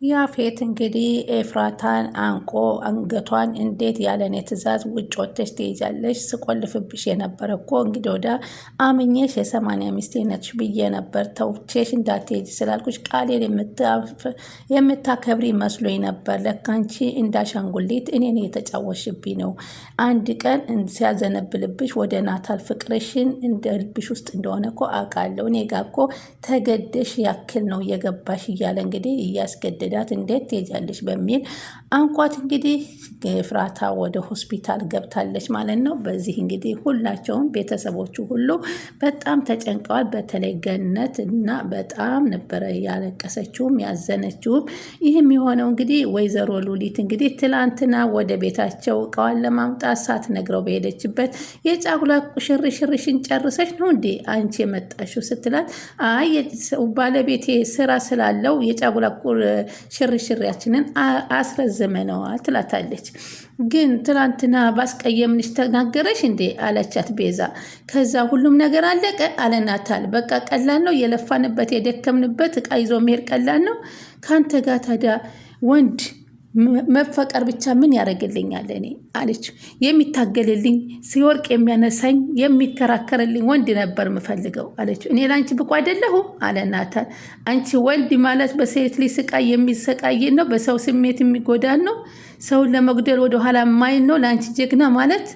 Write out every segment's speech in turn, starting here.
ያፌት እንግዲህ ኤፍራታን አንቆ አንገቷን እንዴት ያለኔ ትዕዛዝ ውጭ ወጥተሽ ትሄጃለሽ? ስቆልፍብሽ የነበረ እኮ እንግዲህ ወደ አምኜሽ የ80 ሚስቴ ነች ብዬ ነበር። ተውቼሽ እንዳትሄጂ ስላልኩሽ ቃሌን የምታከብሪ መስሎኝ ነበር። ለካ አንቺ እንዳሻንጉሊት እኔን የተጫወሽብኝ ነው። አንድ ቀን ሲያዘነብልብሽ ወደ ናታል ፍቅርሽን እንደ ልብሽ ውስጥ እንደሆነ እኮ አውቃለሁ። እኔ ጋ እኮ ተገደሽ ያክል ነው እየገባሽ እያለ እንግዲህ እያስገደ ዳት እንዴት ትሄጃለሽ በሚል አንቋት እንግዲህ ኤፍራታ ወደ ሆስፒታል ገብታለች ማለት ነው። በዚህ እንግዲህ ሁላቸውም ቤተሰቦቹ ሁሉ በጣም ተጨንቀዋል። በተለይ ገነት እና በጣም ነበረ ያለቀሰችውም ያዘነችውም። ይህም የሆነው እንግዲህ ወይዘሮ ሉሊት እንግዲህ ትላንትና ወደ ቤታቸው እቃዋን ለማምጣት ሳትነግረው በሄደችበት የጫጉላ ሽርሽርሽን ጨርሰሽ ነው እንዴ አንቺ የመጣሽው ስትላት፣ አይ ባለቤቴ ስራ ስላለው የጫጉላ ሽርሽሪያችንን አስረዝመነዋል ትላታለች። ግን ትላንትና ባስቀየምንሽ ተናገረሽ እንዴ አለቻት ቤዛ። ከዛ ሁሉም ነገር አለቀ አለ ናታል። በቃ ቀላል ነው የለፋንበት የደከምንበት እቃ ይዞ መሄድ ቀላል ነው። ከአንተ ጋር ታዲያ ወንድ መፈቀር ብቻ ምን ያደርግልኛል እኔ አለች። የሚታገልልኝ ሲወርቅ የሚያነሳኝ የሚከራከርልኝ ወንድ ነበር ምፈልገው አለች። እኔ ለአንቺ ብቁ አይደለሁም አለ ናታል። አንቺ ወንድ ማለት በሴት ልጅ ስቃይ የሚሰቃይ ነው፣ በሰው ስሜት የሚጎዳን ነው፣ ሰውን ለመጉደል ወደኋላ ማይን ነው ለአንቺ ጀግና ማለት።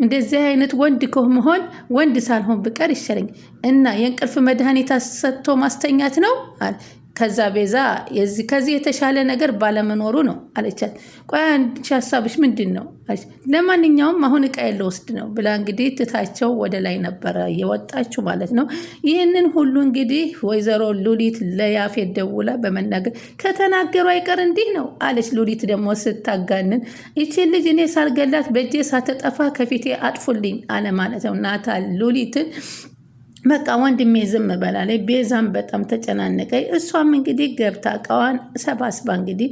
እንደዚህ አይነት ወንድ ከመሆን ወንድ ሳልሆን ብቀር ይሻለኝ እና የእንቅልፍ መድኃኒት ሰጥቶ ማስተኛት ነው አለ። ከዛ ቤዛ ከዚህ የተሻለ ነገር ባለመኖሩ ነው አለቻት። ቆይ አንቺ ሀሳብሽ ምንድን ነው? ለማንኛውም አሁን እቃ የለ ውስድ ነው ብላ እንግዲህ ትታቸው ወደ ላይ ነበረ የወጣችው ማለት ነው። ይህንን ሁሉ እንግዲህ ወይዘሮ ሉሊት ለያፌት ደውላ በመናገር ከተናገሩ አይቀር እንዲህ ነው አለች። ሉሊት ደግሞ ስታጋንን ይቺን ልጅ እኔ ሳልገላት በእጄ ሳትጠፋ ከፊቴ አጥፉልኝ አለ ማለት ነው ናታል ሉሊትን። በቃ ወንድሜ ዝም በላለች። ቤዛም በጣም ተጨናነቀኝ። እሷም እንግዲህ ገብታ እቃዋን ሰባስባ እንግዲህ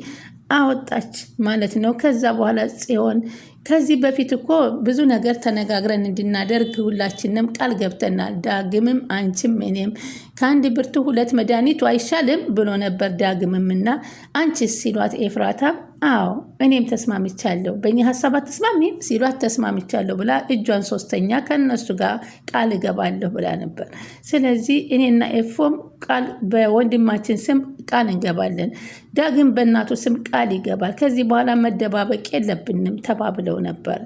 አወጣች ማለት ነው። ከዛ በኋላ ጽዮን ከዚህ በፊት እኮ ብዙ ነገር ተነጋግረን እንድናደርግ ሁላችንም ቃል ገብተናል። ዳግምም አንቺም እኔም ከአንድ ብርቱ ሁለት መድኃኒቱ አይሻልም ብሎ ነበር ዳግምም እና አንቺስ ሲሏት ኤፍራታም አዎ እኔም ተስማምቻለሁ፣ በእኛ ሀሳብ አትስማሚም ሲሏት ተስማምቻለሁ ብላ እጇን ሶስተኛ ከነሱ ጋር ቃል እገባለሁ ብላ ነበር። ስለዚህ እኔና ኤፎም ቃል በወንድማችን ስም ቃል እንገባለን፣ ዳግም በእናቱ ስም ቃል ይገባል፣ ከዚህ በኋላ መደባበቅ የለብንም ተባብለው ነበር።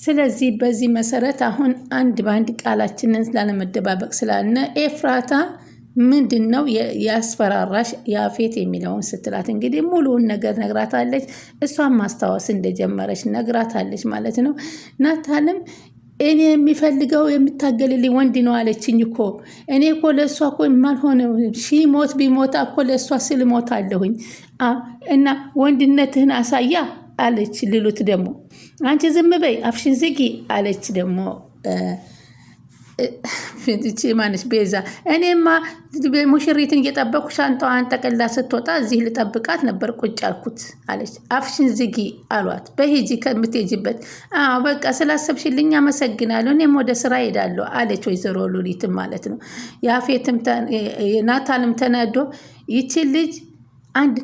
ስለዚህ በዚህ መሰረት አሁን አንድ በአንድ ቃላችንን ስላለመደባበቅ ስላልነ ኤፍራታ ምንድን ነው ያስፈራራሽ ያፌት የሚለውን ስትላት እንግዲህ ሙሉውን ነገር ነግራታለች። እሷን ማስታወስ እንደጀመረች ነግራታለች ማለት ነው። ናታልም እኔ የሚፈልገው የምታገልልኝ ወንድ ነው አለችኝ እኮ እኔ እኮ ለእሷ እኮ የማልሆነ ሞት ቢሞታ እኮ ለእሷ ስል ሞት አለሁኝ እና ወንድነትህን አሳያ አለች። ሉሊት ደግሞ አንቺ ዝም በይ አፍሽን ዝጊ አለች። ደግሞ ማነች ቤዛ እኔማ ሙሽሪትን እየጠበኩ ሻንጣዋን ጠቅላ ስትወጣ እዚህ ልጠብቃት ነበር ቁጭ አልኩት አለች። አፍሽን ዝጊ አሏት። በሂጂ ከምትሄጂበት። አዎ በቃ ስላሰብሽልኝ አመሰግናለሁ፣ እኔም ወደ ስራ ሄዳለሁ አለች ወይዘሮ ሉሊትም ማለት ነው። ያፌትም ናታልም ተናዶ ይችን ልጅ አንድ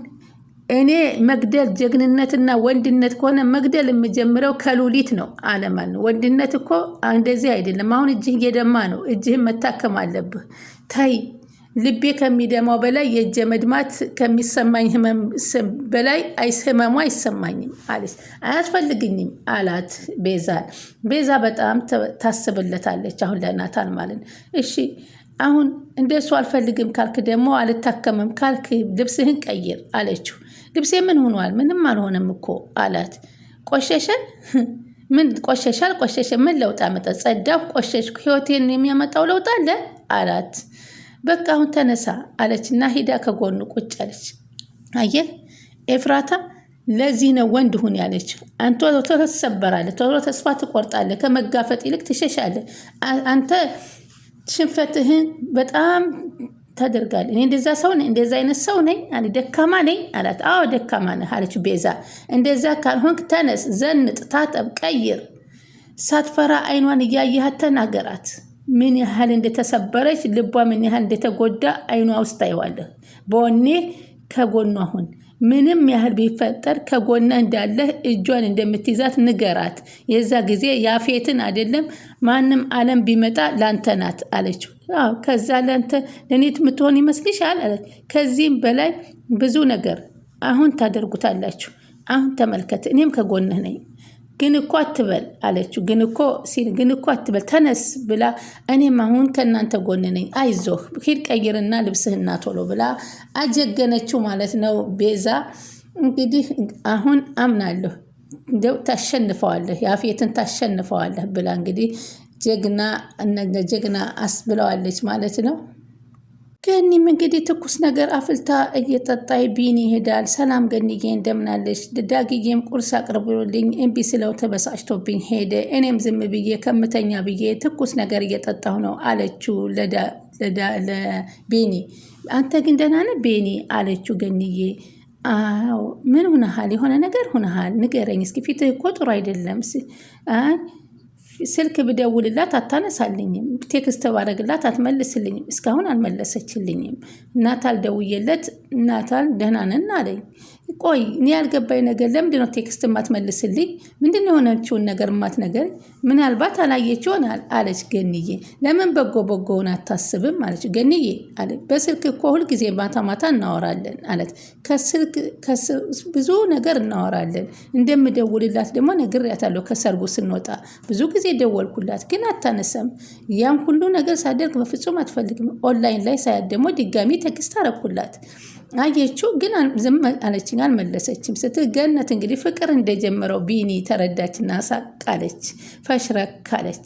እኔ መግደል ጀግንነትና ወንድነት ከሆነ መግደል የምጀምረው ከሉሊት ነው አለማን ነው። ወንድነት እኮ እንደዚህ አይደለም። አሁን እጅህ እየደማ ነው፣ እጅህን መታከም አለብህ። ታይ ልቤ ከሚደማው በላይ የእጀ መድማት ከሚሰማኝ ህመም በላይ ህመሙ አይሰማኝም አለች። አያስፈልግኝም አላት ቤዛ። ቤዛ በጣም ታስብለታለች አሁን ለናታል ማለት ነው። እሺ አሁን እንደሱ አልፈልግም ካልክ ደግሞ አልታከምም ካልክ ልብስህን ቀይር አለችው። ልብሴ ምን ሆኗል? ምንም አልሆነም እኮ አላት። ቆሸሸን? ምን ቆሸሻል? ቆሸሸ ምን ለውጥ አመጣ? ጸዳሁ፣ ቆሸሽኩ፣ ህይወቴን የሚያመጣው ለውጥ አለ አላት። በቃ አሁን ተነሳ አለችና ሂዳ ከጎኑ ቁጭ አለች። አየህ ኤፍራታ ለዚህ ነው ወንድ ሁን ያለች። አንተ ቶሎ ትሰበራለህ፣ ቶሎ ተስፋ ትቆርጣለህ፣ ከመጋፈጥ ይልቅ ትሸሻለህ። አንተ ሽንፈትህን በጣም ታደርጋለህ። እኔ እንደዛ ሰው ነኝ፣ እንደዛ አይነት ሰው ነኝ አለ። ደካማ ነኝ አላት። አዎ ደካማ ነህ አለች ቤዛ። እንደዛ ካልሆንክ ተነስ፣ ዘንጥ፣ ታጠብ፣ ቀይር። ሳትፈራ አይኗን እያየሃት ተናገራት። ምን ያህል እንደተሰበረች፣ ልቧ ምን ያህል እንደተጎዳ አይኗ ውስጥ ታይዋለህ። በወኔ ከጎኗ ሁን። ምንም ያህል ቢፈጠር ከጎና እንዳለህ እጇን እንደምትይዛት ንገራት። የዛ ጊዜ ያፌትን አይደለም ማንም ዓለም ቢመጣ ላንተ ናት አለችው። አዎ ከዛ ላንተ ለኔ የምትሆን ይመስልሻል አለች። ከዚህም በላይ ብዙ ነገር አሁን ታደርጉታላችሁ። አሁን ተመልከት፣ እኔም ከጎንህ ነኝ። ግን እኮ አትበል አለችው። ግን እኮ አትበል ተነስ ብላ እኔም አሁን ከእናንተ ጎን ነኝ፣ አይዞህ ሂድ ቀይርና ልብስህና ቶሎ ብላ አጀገነችው ማለት ነው። ቤዛ እንግዲህ አሁን አምናለሁ እንደው ታሸንፈዋለህ፣ ያፌትን ታሸንፈዋለህ ብላ እንግዲህ ጀግና አስብለዋለች ማለት ነው። ገኒም እንግዲህ ትኩስ ነገር አፍልታ እየጠጣይ ቢኒ ይሄዳል። ሰላም ገኒዬ እንደምናለች? ዳግዬም ቁርስ አቅርቦልኝ እምቢ ስለው ተበሳጭቶብኝ ሄደ። እኔም ዝም ብዬ ከምተኛ ብዬ ትኩስ ነገር እየጠጣሁ ነው አለችው ለቤኒ። አንተ ግን ደህና ነህ ቤኒ አለችው ገኒዬ። አዎ ምን ሆነሃል? የሆነ ነገር ሆነሃል፣ ንገረኝ እስኪ። ፊትህ እኮ ጥሩ አይደለም። ስልክ ብደውልላት አታነሳልኝም፣ ቴክስት ባረግላት አትመልስልኝም፣ እስካሁን አልመለሰችልኝም። ናታል ደውዬለት ናታል ደህና ነን አለኝ። ቆይ እኔ ያልገባኝ ነገር ለምንድን ነው ቴክስት የማትመልስልኝ? ምንድን ነው የሆነችውን ነገር የማትነገረኝ? ምናልባት አላየች ይሆናል አለች ገንዬ። ለምን በጎውን አታስብም አለች ገንዬ አለ። በስልክ እኮ ሁልጊዜ ማታ እናወራለን አለት። ከስልክ ብዙ ነገር እናወራለን። እንደምደውልላት ደግሞ ነግሬያታለሁ። ከሰርጉ ስንወጣ ብዙ ጊዜ ደወልኩላት ግን አታነሳም። ያን ሁሉ ነገር ሳደርግ በፍጹም አትፈልግም። ኦንላይን ላይ ሳያት ደግሞ ድጋሚ ቴክስት አረኩላት። አየችው ግን ዝም አለችኝ፣ አልመለሰችም። ስትገነት እንግዲህ ፍቅር እንደጀመረው ቢኒ ተረዳችና ሳቃለች፣ ፈሽረካለች።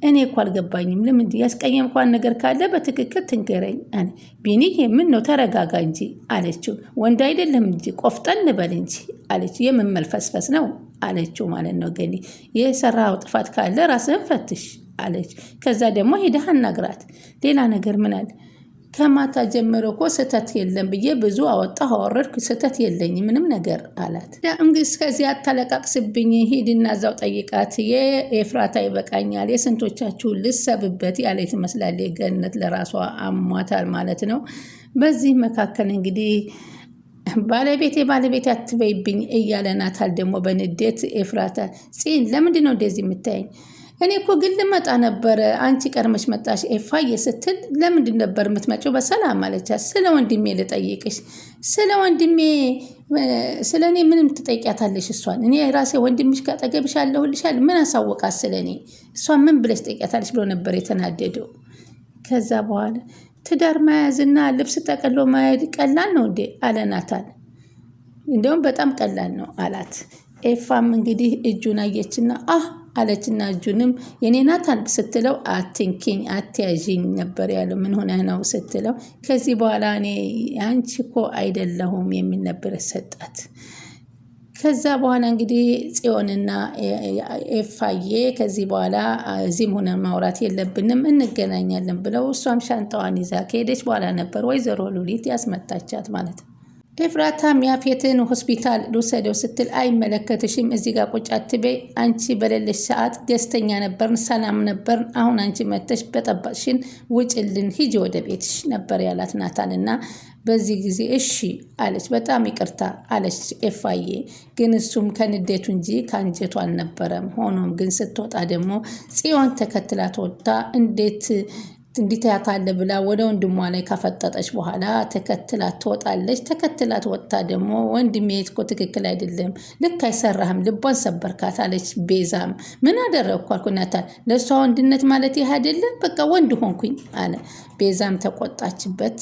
እኔ እኮ አልገባኝም፣ ለምን ያስቀየምኳን ነገር ካለ በትክክል ትንገረኝ አለ ቢኒ። ምን ነው ተረጋጋ እንጂ አለችው። ወንድ አይደለም እንጂ ቆፍጠን በል እንጂ አለች። የምን መልፈስፈስ ነው አለችው ማለት ነው። ገኒ የሰራው ጥፋት ካለ ራስህን ፈትሽ አለች። ከዛ ደግሞ ሄደህ አናግራት። ሌላ ነገር ምን አለ? ከማታ ጀምሮ እኮ ስህተት የለም ብዬ ብዙ አወጣሁ አወረድኩ፣ ስህተት የለኝ ምንም ነገር አላት። እንግዲህ ከዚህ አታለቃቅስብኝ፣ ሂድና እዛው ጠይቃት። የኤፍራታ ይበቃኛል፣ የስንቶቻችሁን ልሰብበት ያለ ትመስላለች። ገነት ለራሷ አሟታል ማለት ነው። በዚህ መካከል እንግዲህ ባለቤቴ አትበይብኝ እያለ ናታል ደግሞ በንዴት ኤፍራታ ጽን ለምንድን ነው እንደዚህ የምታየኝ? እኔ እኮ ግን ልመጣ ነበረ፣ አንቺ ቀድመሽ መጣሽ ኤፋዬ ስትል ለምንድን ነበር የምትመጪው በሰላም አለቻት። ስለ ወንድሜ ልጠይቅሽ። ስለ ወንድሜ ስለ እኔ ምንም ትጠይቂያታለሽ? እሷን እኔ ራሴ ወንድምሽ ካጠገብሽ አለሁልሻል። ምን አሳወቃት ስለ እኔ? እሷን ምን ብለሽ ትጠይቂያታለሽ ብሎ ነበር የተናደደው። ከዛ በኋላ ትዳር መያዝና ልብስ ጠቅሎ መሄድ ቀላል ነው እንዴ አለ ናታል። እንደውም በጣም ቀላል ነው አላት። ኤፋም እንግዲህ እጁን አየችና አለችና እጁንም የኔ ናታል ስትለው አትንኪኝ አትያዥኝ ነበር ያለው። ምን ሆነ ነው ስትለው ከዚህ በኋላ እኔ አንቺ እኮ አይደለሁም የሚል ነበር ሰጣት። ከዛ በኋላ እንግዲህ ጽዮንና ኤፋዬ ከዚህ በኋላ እዚህም ሆነ ማውራት የለብንም እንገናኛለን ብለው እሷም ሻንጣዋን ይዛ ከሄደች በኋላ ነበር ወይዘሮ ሉሊት ያስመታቻት ማለት ነው። ኤፍራታም ያፌትን ሆስፒታል ልውሰደው ስትል አይመለከትሽም፣ እዚህ ጋር ቁጭ አትበይ፣ አንቺ በሌለሽ ሰዓት ደስተኛ ነበርን፣ ሰላም ነበርን፣ አሁን አንቺ መተሽ በጠባሽን ውጭልን፣ ሂጂ ወደ ቤትሽ ነበር ያላት ናታልና በዚህ ጊዜ እሺ አለች። በጣም ይቅርታ አለች ኤፋዬ። ግን እሱም ከንዴቱ እንጂ ከአንጀቱ አልነበረም። ሆኖም ግን ስትወጣ ደግሞ ጽዮን ተከትላት ወጣ። እንዴት ያታለ ብላ ወደ ወንድሟ ላይ ካፈጠጠች በኋላ ተከትላት ትወጣለች። ተከትላት ወጥታ ደግሞ ወንድሜ እኮ ትክክል አይደለም፣ ልክ አይሰራህም፣ ልቧን ሰበርካት አለች። ቤዛም ምን አደረግኩ አልኩ ናታል፣ ለእሷ ወንድነት ማለት ይህ አይደለም፣ በቃ ወንድ ሆንኩኝ አለ። ቤዛም ተቆጣችበት።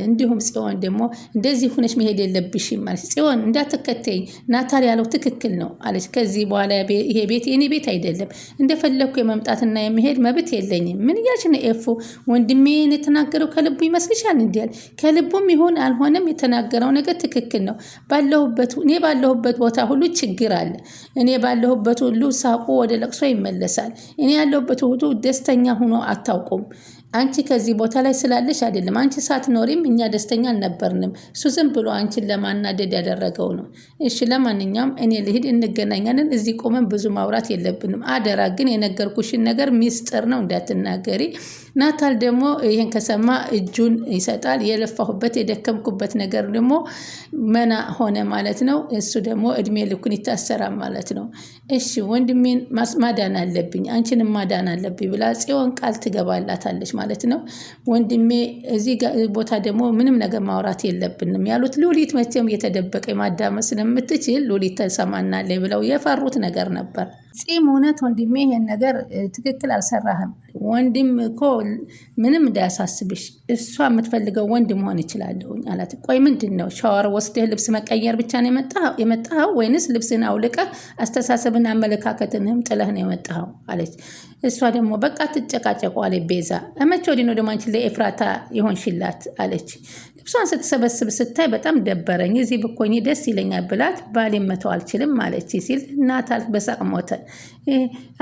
እንዲሁም ጽዮን ደግሞ እንደዚህ ሁነሽ መሄድ የለብሽም ማለት ጽዮን እንዳትከተይ ናታል ያለው ትክክል ነው አለች። ከዚህ በኋላ ይሄ ቤት የኔ ቤት አይደለም፣ እንደፈለግኩ የመምጣትና የመሄድ መብት የለኝም። ምን እያልሽ ነው ኤፉ? ወንድሜን የተናገረው ከልቡ ይመስልሻል? እንዲያል ከልቡም ይሁን አልሆነም የተናገረው ነገር ትክክል ነው። እኔ ባለሁበት ቦታ ሁሉ ችግር አለ። እኔ ባለሁበት ሁሉ ሳቁ ወደ ለቅሶ ይመለሳል። እኔ ያለሁበት ሁሉ ደስተኛ ሆኖ አታውቁም። አንቺ ከዚህ ቦታ ላይ ስላለሽ አይደለም። አንቺ ሳትኖሪም እኛ ደስተኛ አልነበርንም። እሱ ዝም ብሎ አንቺን ለማናደድ ያደረገው ነው። እሺ ለማንኛውም እኔ ልሂድ፣ እንገናኛለን። እዚህ ቆመን ብዙ ማውራት የለብንም። አደራ ግን የነገርኩሽን ነገር ሚስጥር ነው እንዳትናገሪ። ናታል ደግሞ ይህን ከሰማ እጁን ይሰጣል። የለፋሁበት የደከምኩበት ነገር ደግሞ መና ሆነ ማለት ነው። እሱ ደግሞ እድሜ ልኩን ይታሰራል ማለት ነው። እሺ ወንድሜን ማዳን አለብኝ፣ አንቺንም ማዳን አለብኝ ብላ ጽዮን ቃል ትገባላታለች ማለት ነው። ወንድሜ እዚህ ቦታ ደግሞ ምንም ነገር ማውራት የለብንም ያሉት ሉሊት መቼም እየተደበቀ ማዳመጥ ስለምትችል ሉሊት ተሰማናለች ብለው የፈሩት ነገር ነበር። ጺም እውነት ወንድሜ ይሄን ነገር ትክክል አልሰራህም። ወንድም እኮ ምንም እንዳያሳስብሽ፣ እሷ የምትፈልገው ወንድ መሆን ይችላለሁኝ አላት። ቆይ ምንድን ነው ሻወር ወስደህ ልብስ መቀየር ብቻ ነው የመጣኸው ወይንስ ልብስን አውልቀህ አስተሳሰብን አመለካከትንም ጥለህ ነው የመጣኸው አለች። እሷ ደግሞ በቃ ትጨቃጨቁ አለ ቤዛ። መቼ ወዲህ ነው ደግሞ አንቺ ለኤፍራታ ይሆንሽላት አለች። ልብሷን ስትሰበስብ ስታይ በጣም ደበረኝ፣ እዚህ ብኮኝ ደስ ይለኛል ብላት ባሌ መተው አልችልም አለች ሲል ናታል በሳቅ ሞተ።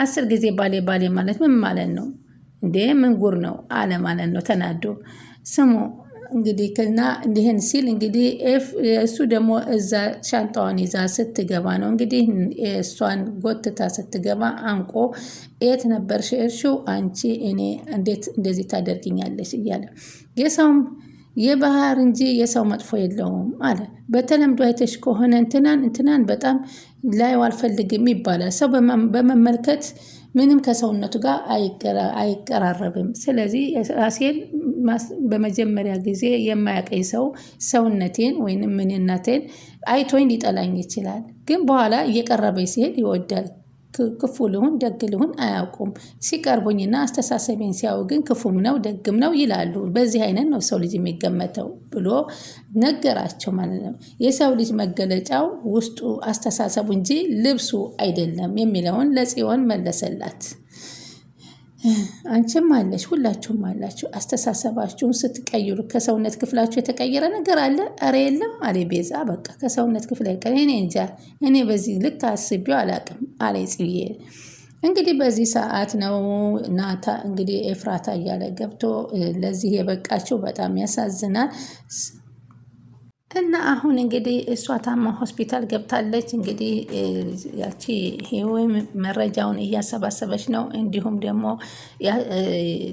10 ጊዜ ባሌ ባሌ ማለት ምን ማለት ነው እንዴ? ምን ጉር ነው አለ ማለት ነው ተናዶ። ስሙ እንግዲህ ከና እንዲህን ሲል እንግዲህ እሱ ደግሞ እዛ ሻንጣዋን ይዛ ስትገባ ነው እንግዲህ እሷን ጎትታ ስትገባ አንቆ የት ነበርሽ እርሺው አንቺ እኔ እንዴት እንደዚህ ታደርግኛለሽ እያለ የሰውም የባህር እንጂ የሰው መጥፎ የለውም አለ። በተለምዶ አይተሽ ከሆነ እንትናን በጣም ላይ አልፈልግም ይባላል። ሰው በመመልከት ምንም ከሰውነቱ ጋር አይቀራረብም። ስለዚህ ራሴን በመጀመሪያ ጊዜ የማያቀኝ ሰው ሰውነቴን ወይም ምንነቴን አይቶኝ ሊጠላኝ ይችላል፣ ግን በኋላ እየቀረበኝ ሲሄድ ይወዳል። ክፉ ልሁን ደግ ልሁን አያውቁም። ሲቀርቡኝና አስተሳሰቤን ሲያዩ ግን ክፉም ነው ደግም ነው ይላሉ። በዚህ አይነት ነው ሰው ልጅ የሚገመተው ብሎ ነገራቸው ማለት ነው። የሰው ልጅ መገለጫው ውስጡ አስተሳሰቡ እንጂ ልብሱ አይደለም የሚለውን ለጽዮን መለሰላት። አንቺም አለሽ፣ ሁላችሁም አላችሁ። አስተሳሰባችሁን ስትቀይሩ ከሰውነት ክፍላችሁ የተቀየረ ነገር አለ? ኧረ የለም አለ ቤዛ። በቃ ከሰውነት ክፍል አይቀር። እኔ እንጃ፣ እኔ በዚህ ልክ አስቤው አላቅም አለ ጽዬ። እንግዲህ በዚህ ሰዓት ነው ናታ እንግዲህ ኤፍራታ እያለ ገብቶ ለዚህ የበቃቸው። በጣም ያሳዝናል። እና አሁን እንግዲህ እሷ ታማ ሆስፒታል ገብታለች። እንግዲህ ያቺ ወይም መረጃውን እያሰባሰበች ነው። እንዲሁም ደግሞ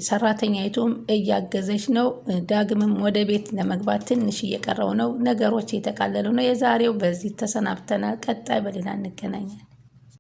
ሰራተኛይቱም እያገዘች ነው። ዳግምም ወደ ቤት ለመግባት ትንሽ እየቀረው ነው። ነገሮች እየተቃለሉ ነው። የዛሬው በዚህ ተሰናብተናል። ቀጣይ በሌላ እንገናኛለን።